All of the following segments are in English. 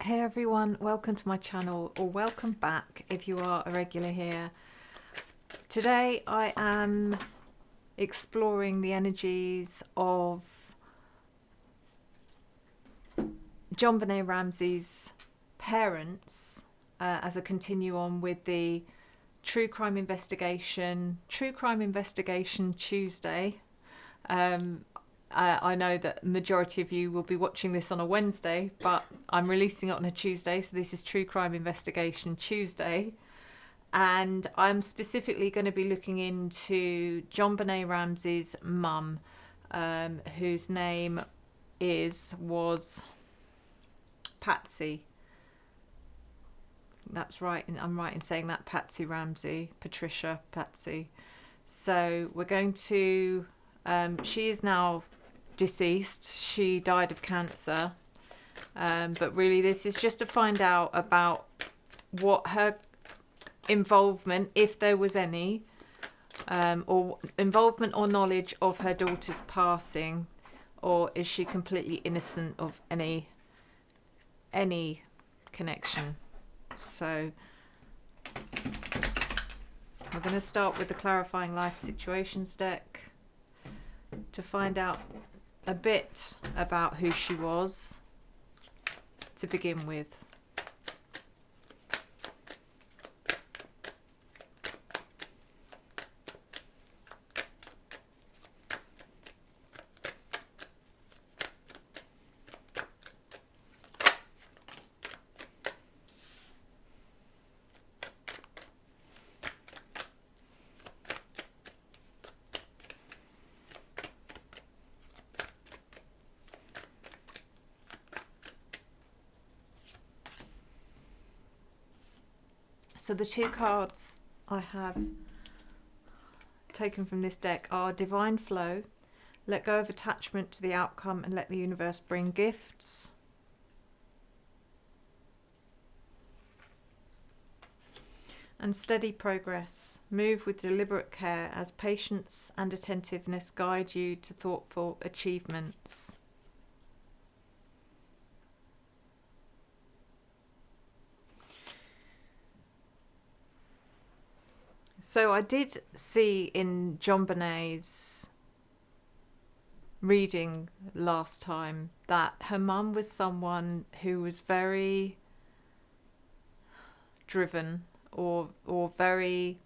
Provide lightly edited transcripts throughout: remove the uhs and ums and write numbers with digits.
Hey everyone, welcome to my channel, or welcome back if you are a regular here. Today I am exploring the energies of JonBenét Ramsey's parents as I continue on with the True Crime Investigation Tuesday. I know that majority of you will be watching this on a Wednesday, but I'm releasing it on a Tuesday, so this is True Crime Investigation Tuesday. And I'm specifically going to be looking into JonBenét Ramsey's mum, whose name was Patsy. That's right, and I'm right in saying that, Patsy Ramsey, Patricia Patsy. So we're going to, she is now deceased. She died of cancer, but really this is just to find out about what her involvement, if there was any, or involvement or knowledge of her daughter's passing, or is she completely innocent of any connection. So we're going to start with the Clarifying Life Situations deck to find out a bit about who she was to begin with. So the two cards I have taken from this deck are Divine Flow, let go of attachment to the outcome and let the universe bring gifts. And Steady Progress, move with deliberate care as patience and attentiveness guide you to thoughtful achievements. So I did see in JonBenét's reading last time that her mum was someone who was very driven or very...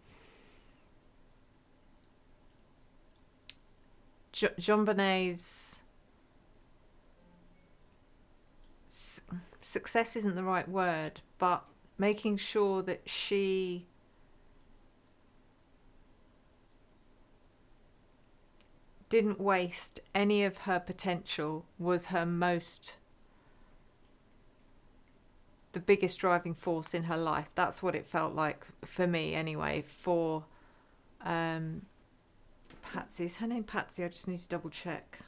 JonBenét's success isn't the right word, but making sure that she didn't waste any of her potential was the biggest driving force in her life. That's what it felt like for me anyway. For Patsy, is her name Patsy? I just need to double check.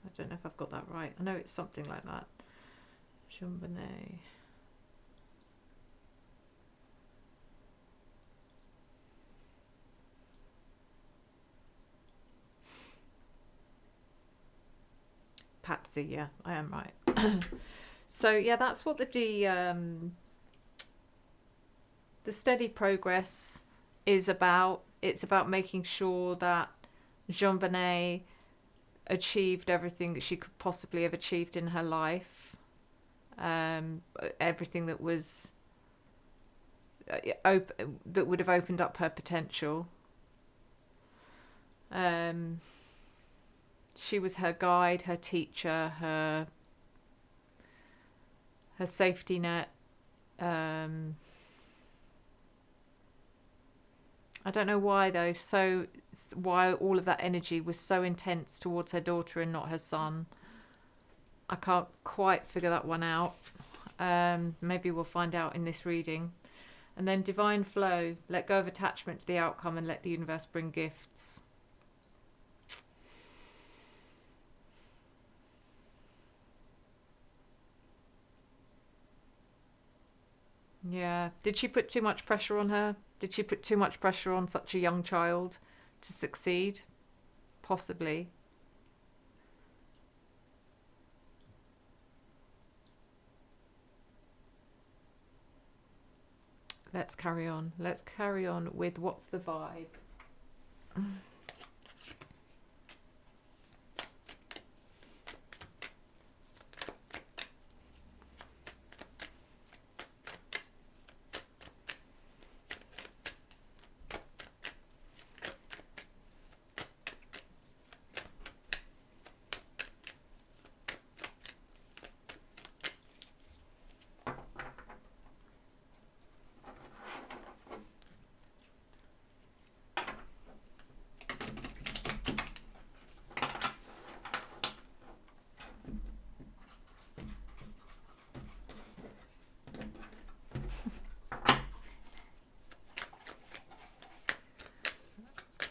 I don't know if I've got that right. I know it's something like that. JonBenét. Patsy, yeah, I am right. So yeah, that's what the Steady Progress is about. It's about making sure that JonBenét achieved everything that she could possibly have achieved in her life. Everything that was that would have opened up her potential. She was her guide, her teacher, her safety net. I don't know why though. So why all of that energy was so intense towards her daughter and not her son. I can't quite figure that one out. Maybe we'll find out in this reading. And then Divine Flow, let go of attachment to the outcome and let the universe bring gifts. Yeah. Did she put too much pressure on her? Did she put too much pressure on such a young child to succeed? Possibly. let's carry on. Let's carry on with what's the vibe.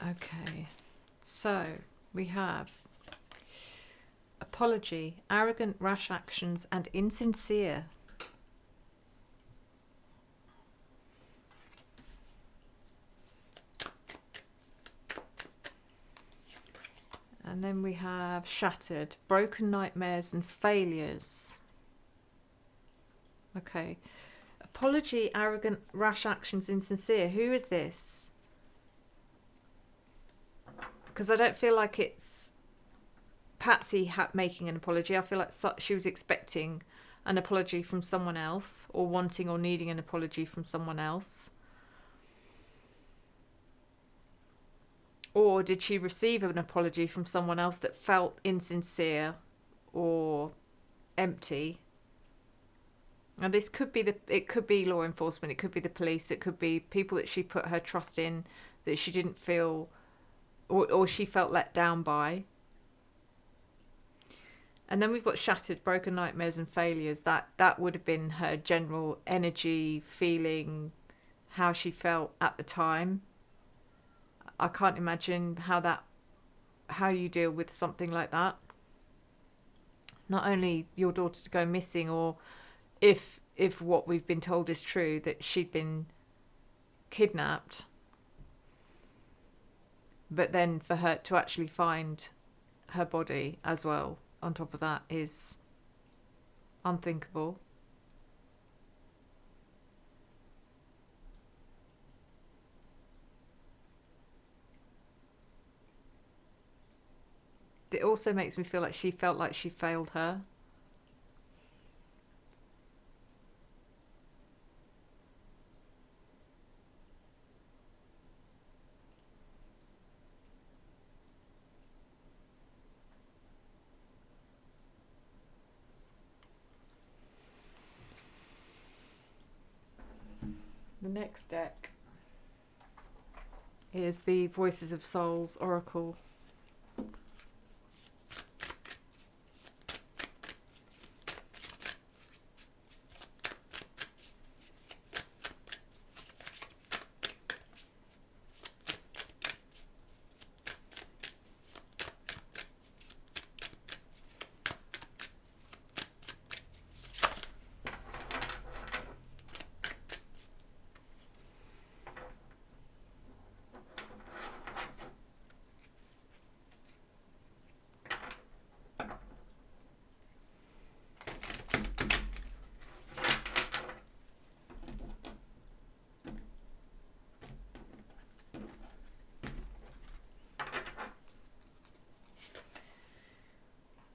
Okay, so we have apology, arrogant, rash actions, and insincere. And then we have shattered, broken nightmares, and failures. Okay, apology, arrogant, rash actions, insincere. Who is this? Because I don't feel like it's Patsy making an apology. I feel like she was expecting an apology from someone else, or wanting or needing an apology from someone else. Or did she receive an apology from someone else that felt insincere or empty? And this could be it could be law enforcement, it could be the police, it could be people that she put her trust in that she didn't feel, or she felt let down by. And then we've got shattered, broken nightmares, and failures. That would have been her general energy, feeling, how she felt at the time. I can't imagine how you deal with something like that. Not only your daughter to go missing, or if what we've been told is true, that she'd been kidnapped, but then for her to actually find her body as well on top of that is unthinkable. It also makes me feel like she felt like she failed her. The next deck is the Voices of Souls Oracle.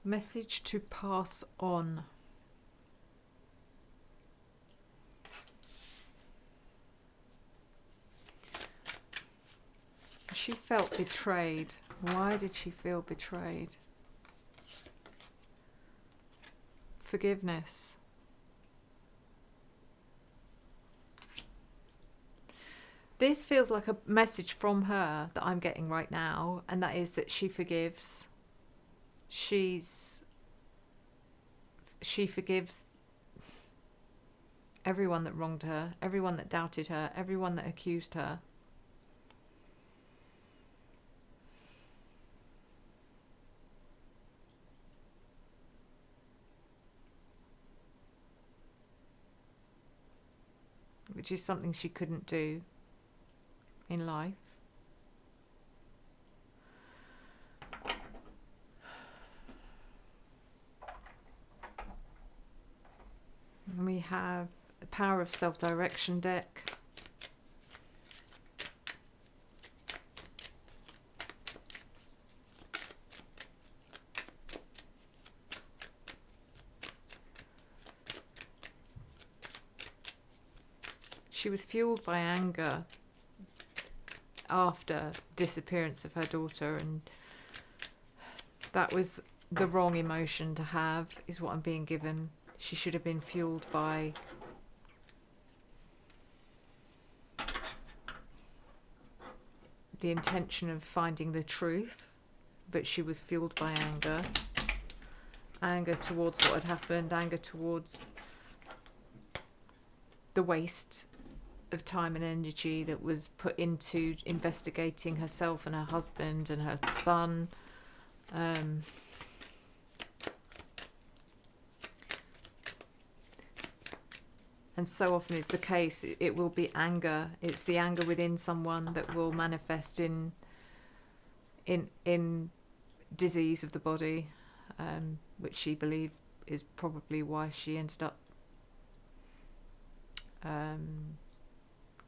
Message to pass on. She felt betrayed. Why did she feel betrayed? Forgiveness. This feels like a message from her that I'm getting right now, and that is that she forgives. She forgives everyone that wronged her, everyone that doubted her, everyone that accused her. Which is something she couldn't do in life. And we have the Power of Self-Direction deck. She was fueled by anger after disappearance of her daughter, and that was the wrong emotion to have, is what I'm being given. She should have been fueled by the intention of finding the truth, but she was fueled by anger. Anger towards what had happened, anger towards the waste of time and energy that was put into investigating herself and her husband and her son. And so often it's the case, it will be anger. It's the anger within someone that will manifest in disease of the body, which she believed is probably why she ended up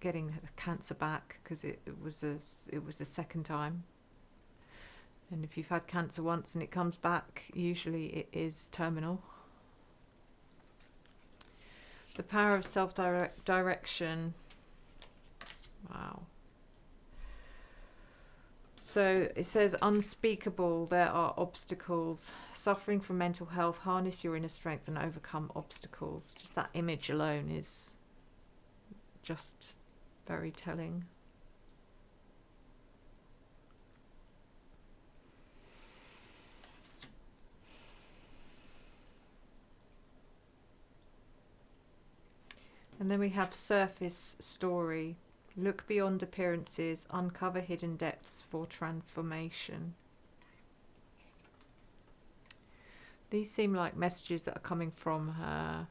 getting cancer back, because it was the second time. And if you've had cancer once and it comes back, usually it is terminal. The power of self-direction. Wow. So it says, unspeakable, there are obstacles. Suffering from mental health, harness your inner strength and overcome obstacles. Just that image alone is just very telling. And then we have surface story. Look beyond appearances, uncover hidden depths for transformation. These seem like messages that are coming from her.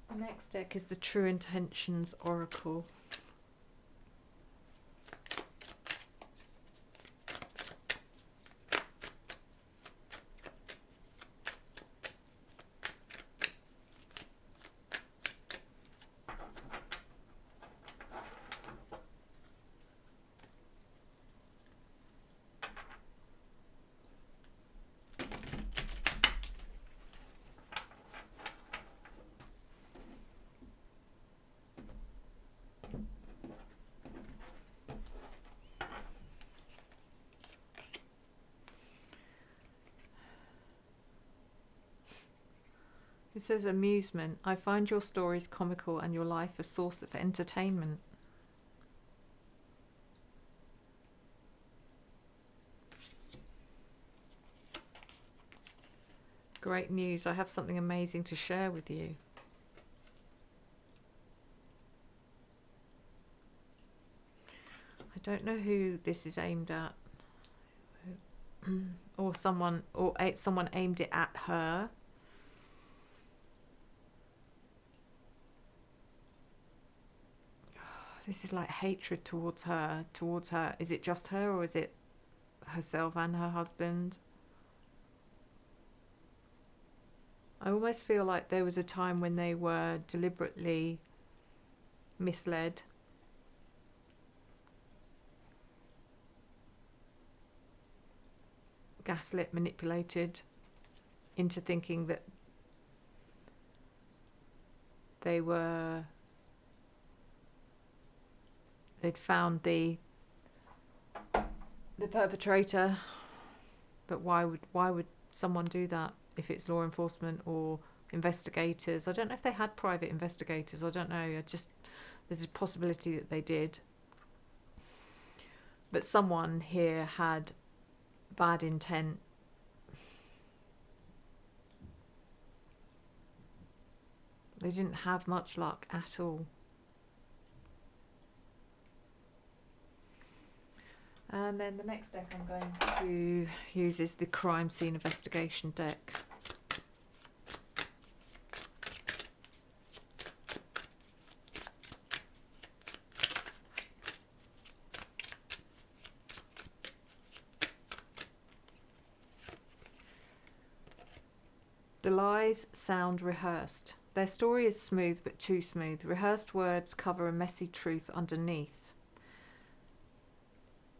The next deck is the True Intentions Oracle. It says amusement. I find your stories comical and your life a source of entertainment. Great news. I have something amazing to share with you. I don't know who this is aimed at. Or someone aimed it at her. This is like hatred towards her. Is it just her, or is it herself and her husband? I almost feel like there was a time when they were deliberately misled. Gaslit, manipulated into thinking that they'd found the perpetrator. But why would someone do that if it's law enforcement or investigators? I don't know if they had private investigators. I don't know. There's a possibility that they did. But someone here had bad intent. They didn't have much luck at all. And then the next deck I'm going to use is the Crime Scene Investigation deck. lies sound rehearsed. Their story is smooth but too smooth. Rehearsed words cover a messy truth underneath.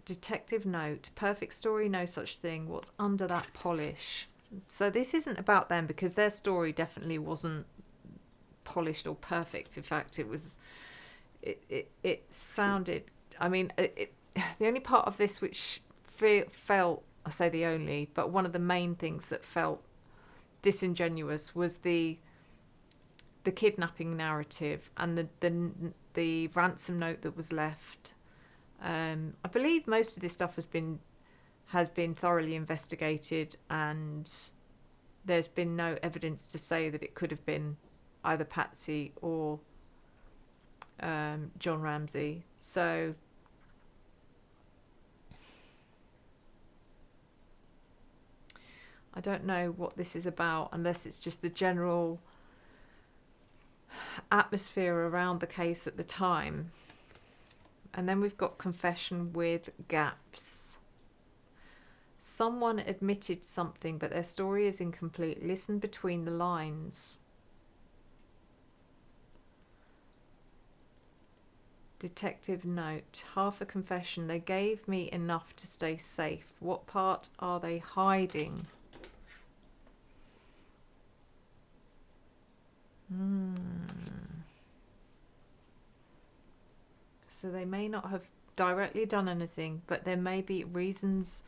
Detective note, perfect story, no such thing. What's under that polish? So this isn't about them, because their story definitely wasn't polished or perfect. In fact, it sounded, I mean, the only part of this which felt, I say the only, but one of the main things that felt disingenuous was the kidnapping narrative and the ransom note that was left. I believe most of this stuff has been thoroughly investigated, and there's been no evidence to say that it could have been either Patsy or John Ramsey. So I don't know what this is about, unless it's just the general atmosphere around the case at the time. And then we've got confession with gaps. Someone admitted something, but their story is incomplete. Listen between the lines. Detective note, half a confession. They gave me enough to stay safe. What part are they hiding? So they may not have directly done anything, but there may be reasons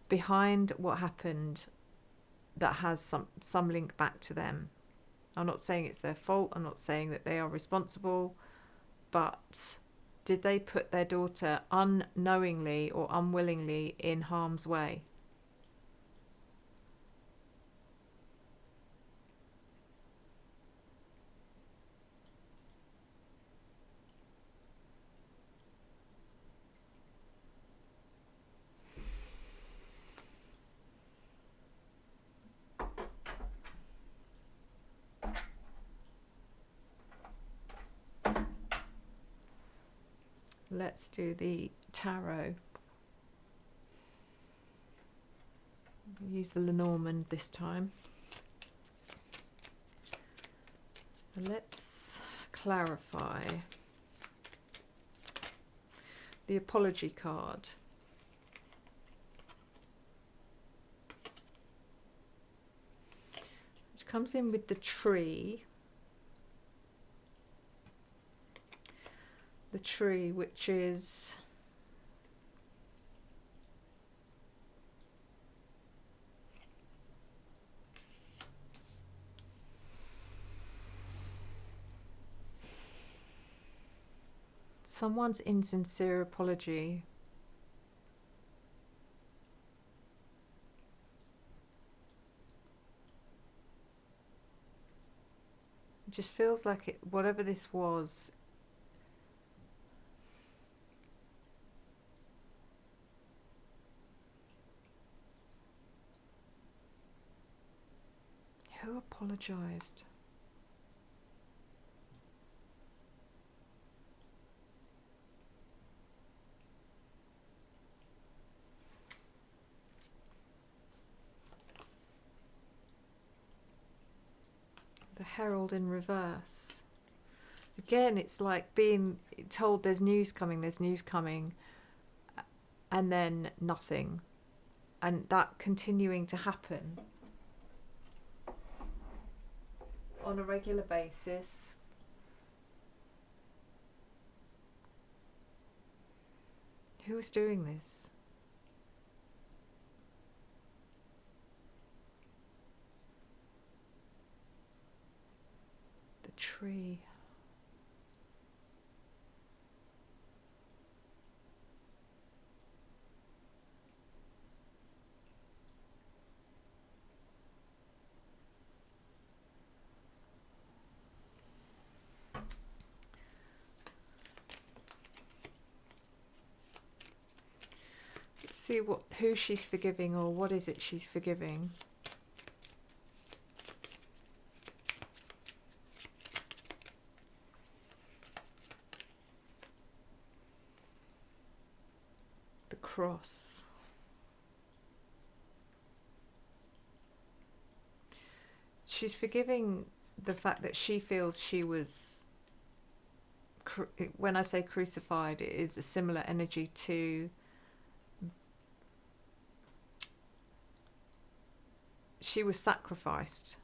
behind what happened that has some link back to them. I'm not saying it's their fault. I'm not saying that they are responsible, but did they put their daughter unknowingly or unwillingly in harm's way? Let's do the tarot. Use the Lenormand this time. Let's clarify the apology card. Which comes in with the tree. The tree, which is someone's insincere apology. It just feels like it, whatever this was, who apologized? The Herald in reverse. Again, it's like being told there's news coming, and then nothing. And that continuing to happen on a regular basis. Who is doing this? The tree. See who she's forgiving, or what is it she's forgiving. The cross. she's forgiving the fact that she feels she was, when I say crucified, it is a similar energy to, she was sacrificed.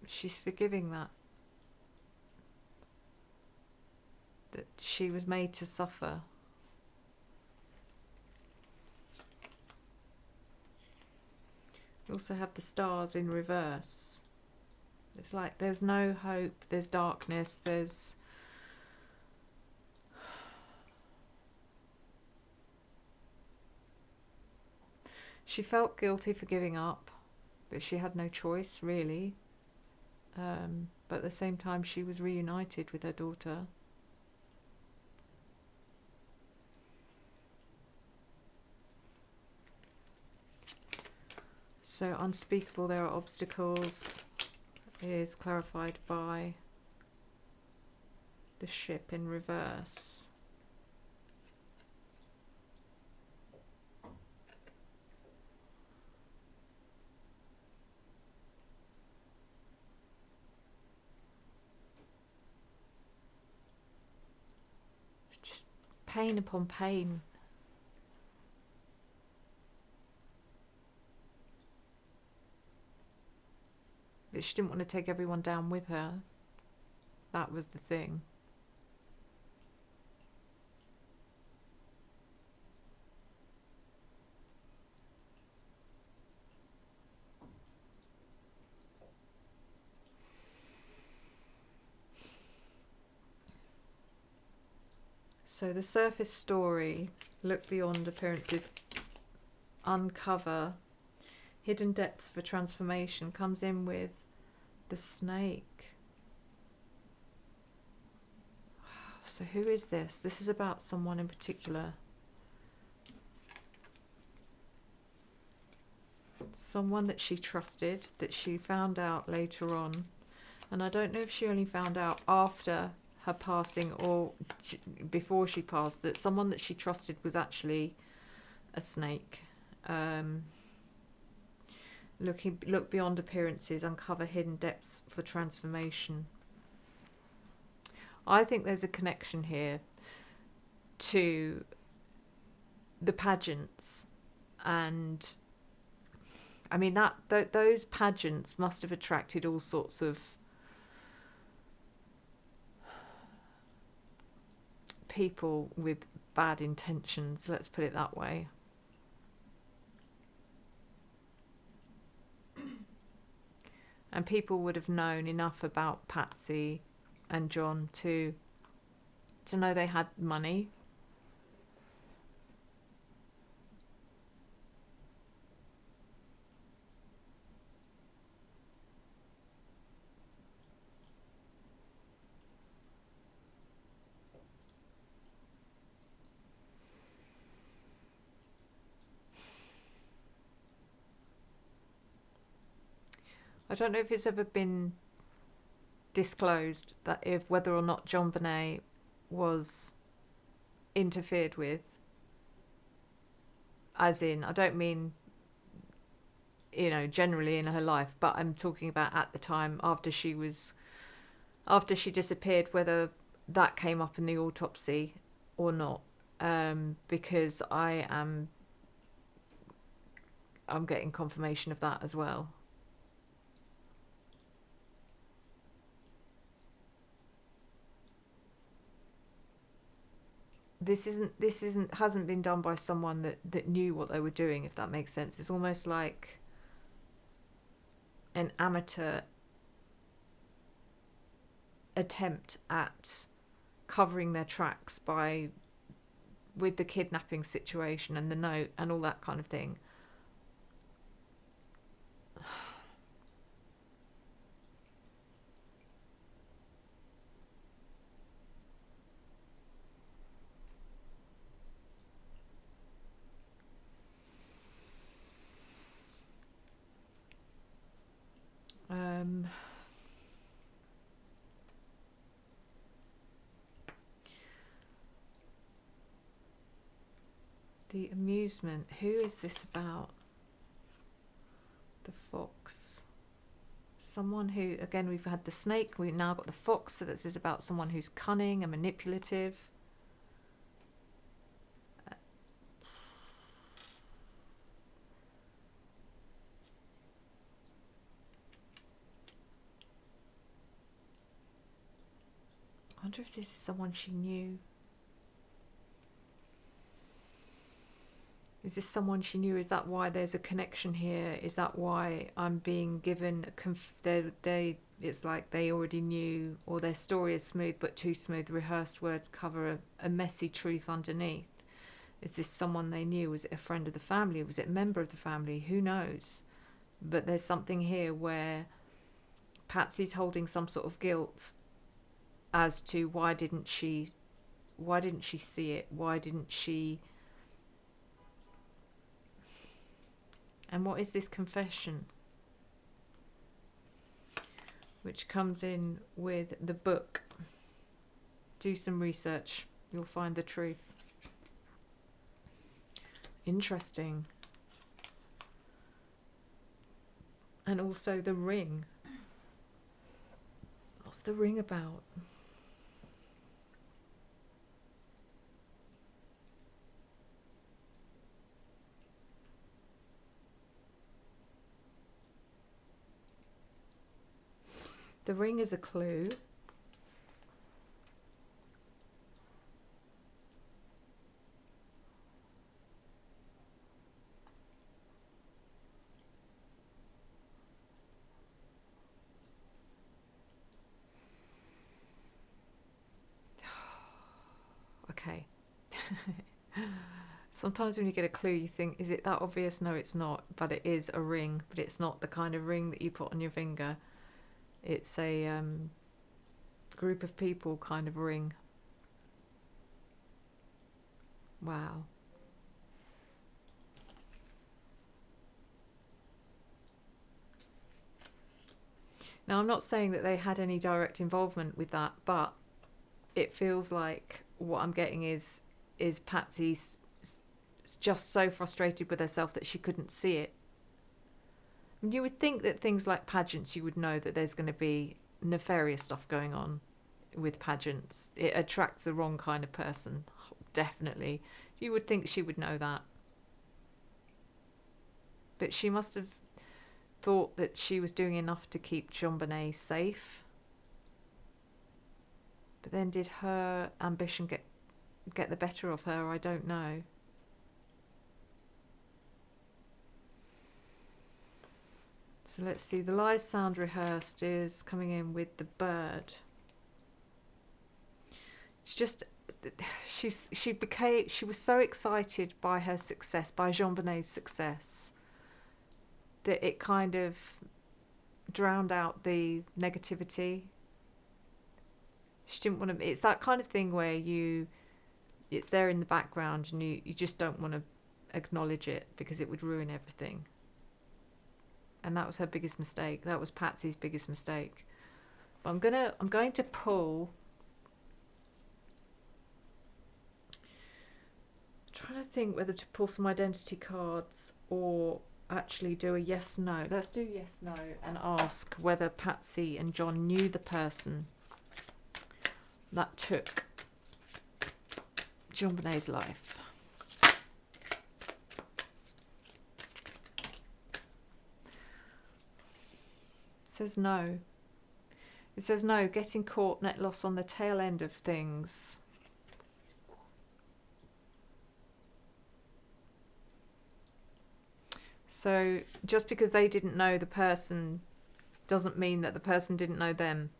She's forgiving that she was made to suffer. We also have the stars in reverse. It's like there's no hope, there's darkness, there's... She felt guilty for giving up, but she had no choice, really. But at the same time, she was reunited with her daughter. So unspeakable, there are obstacles, is clarified by the ship in reverse. Just pain upon pain. But she didn't want to take everyone down with her. That was the thing. So the surface story, look beyond appearances, uncover hidden depths for transformation, comes in with the snake. So who is this? This is about someone in particular. Someone that she trusted, that she found out later on. And I don't know if she only found out after her passing or before she passed, that someone that she trusted was actually a snake. Look beyond appearances, uncover hidden depths for transformation. I think there's a connection here to the pageants, and I mean those pageants must have attracted all sorts of people with bad intentions, let's put it that way. And people would have known enough about Patsy and John to know they had money. I don't know if it's ever been disclosed that if whether or not JonBenét was interfered with, as in, I don't mean, you know, generally in her life, but I'm talking about at the time after she disappeared, whether that came up in the autopsy or not, because I'm getting confirmation of that as well. This hasn't been done by someone that knew what they were doing, if that makes sense. It's almost like an amateur attempt at covering their tracks with the kidnapping situation and the note and all that kind of thing. The amusement. Who is this about? The fox. Someone who, again, we've had the snake, we've now got the fox, so this is about someone who's cunning and manipulative. I wonder if this is someone she knew. Is this someone she knew? Is that why there's a connection here? Is that why I'm being given it's like they already knew, or their story is smooth but too smooth. Rehearsed words cover a messy truth underneath. Is this someone they knew? Was it a friend of the family? Was it a member of the family? Who knows? But there's something here where Patsy's holding some sort of guilt as to why didn't she see it? Why didn't she? And what is this confession? Which comes in with the book. Do some research. You'll find the truth. Interesting. And also the ring. What's the ring about? The ring is a clue. Okay. Sometimes when you get a clue, you think, is it that obvious? No, it's not. But it is a ring. But it's not the kind of ring that you put on your finger. It's a group of people kind of ring. Wow. Now, I'm not saying that they had any direct involvement with that, but it feels like what I'm getting is Patsy's just so frustrated with herself that she couldn't see it. You would think that things like pageants, you would know that there's going to be nefarious stuff going on with pageants. It attracts the wrong kind of person, definitely. You would think she would know that. But she must have thought that she was doing enough to keep JonBenét safe. But then did her ambition get the better of her? I don't know. So let's see, the lies sound rehearsed is coming in with the bird. It's just, she was so excited by her success, by JonBenét's success, that it kind of drowned out the negativity. She didn't want to, it's that kind of thing where it's there in the background and you just don't want to acknowledge it because it would ruin everything. And that was her biggest mistake. That was Patsy's biggest mistake. But I'm going to pull. I'm trying to think whether to pull some identity cards or actually do a yes no. Let's do yes no and ask whether Patsy and John knew the person that took JonBenét's life. Says no. It says no, getting caught, net loss on the tail end of things. So just because they didn't know the person doesn't mean that the person didn't know them.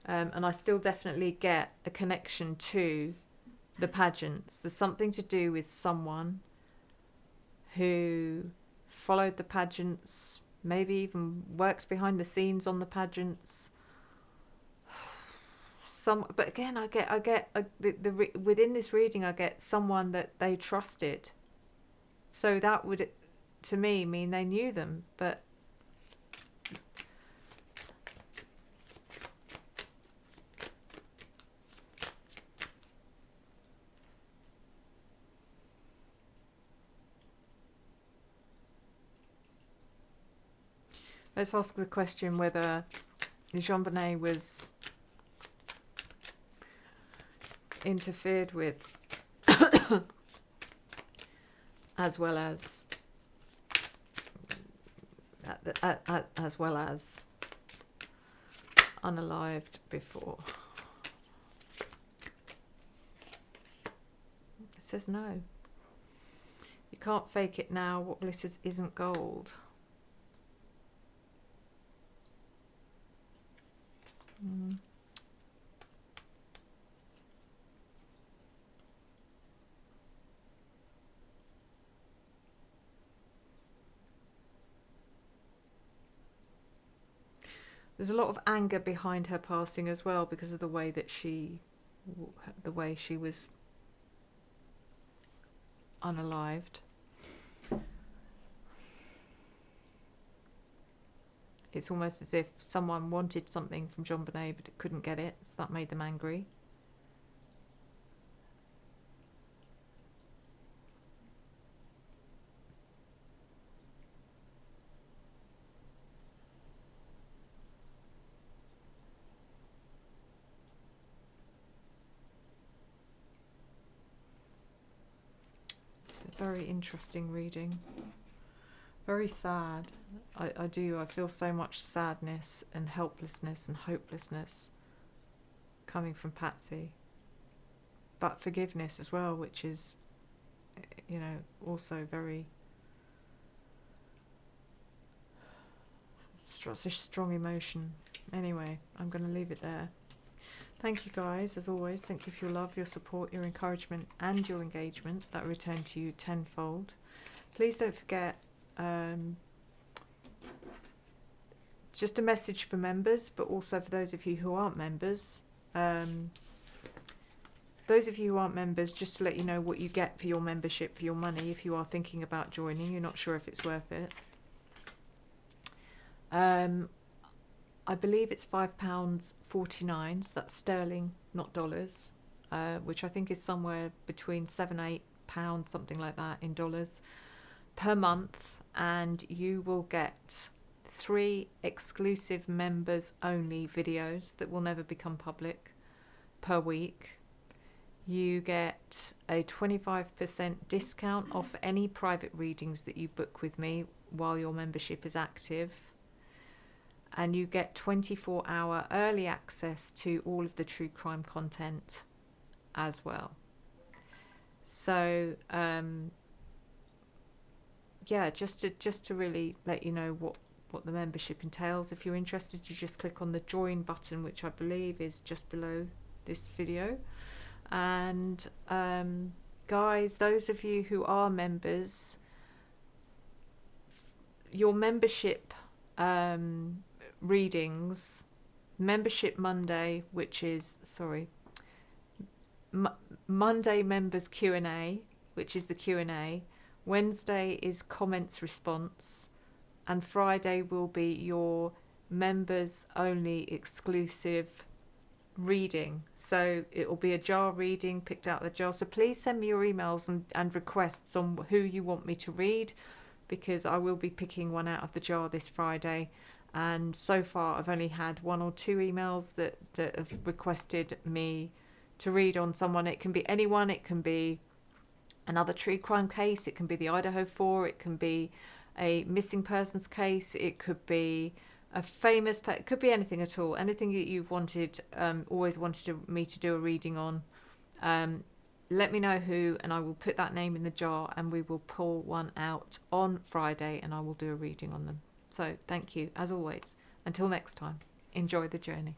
And I still definitely get a connection to the pageants. There's something to do with someone who followed the pageants, maybe even worked behind the scenes on the pageants. But again, I get within this reading, I get someone that they trusted. So that would, to me, mean they knew them. But Let's ask the question whether JonBenét was interfered with as well as unalived before. It says no. You can't fake it now. What glitters isn't gold. There's a lot of anger behind her passing as well because of the way that she was unalived. It's almost as if someone wanted something from JonBenét but couldn't get it, so that made them angry. It's a very interesting reading. Very sad. I feel so much sadness and helplessness and hopelessness coming from Patsy. But forgiveness as well, which is, you know, also very such a strong emotion. Anyway, I'm going to leave it there. Thank you guys, as always. Thank you for your love, your support, your encouragement and your engagement. That will return to you tenfold. Please don't forget, just a message for members, but also for those of you who aren't members. Those of you who aren't members, just to let you know what you get for your membership, for your money, if you are thinking about joining, you're not sure if it's worth it. I believe it's £5.49, so that's sterling, not dollars, which I think is somewhere between £7-8, something like that, in dollars, per month, and you will get 3 exclusive members only videos that will never become public per week. You get a 25% discount off any private readings that you book with me while your membership is active. And you get 24-hour early access to all of the true crime content as well. So, yeah, just to really let you know what the membership entails. If you're interested, you just click on the join button, which I believe is just below this video. And guys, those of you who are members, your membership readings, membership Monday, which is Monday members Q&A, which is the Q&A, Wednesday is comments response, and Friday will be your members only exclusive reading. So it will be a jar reading picked out of the jar. So please send me your emails and requests on who you want me to read, because I will be picking one out of the jar this Friday. And so far I've only had 1 or 2 emails that have requested me to read on someone. It can be anyone. It can be another true crime case. It can be the Idaho 4. It can be a missing persons case. It could be a famous, it could be anything at all. Anything that you've wanted, always wanted me to do a reading on. Let me know who, and I will put that name in the jar, and we will pull one out on Friday, and I will do a reading on them. So thank you, as always. Until next time, enjoy the journey.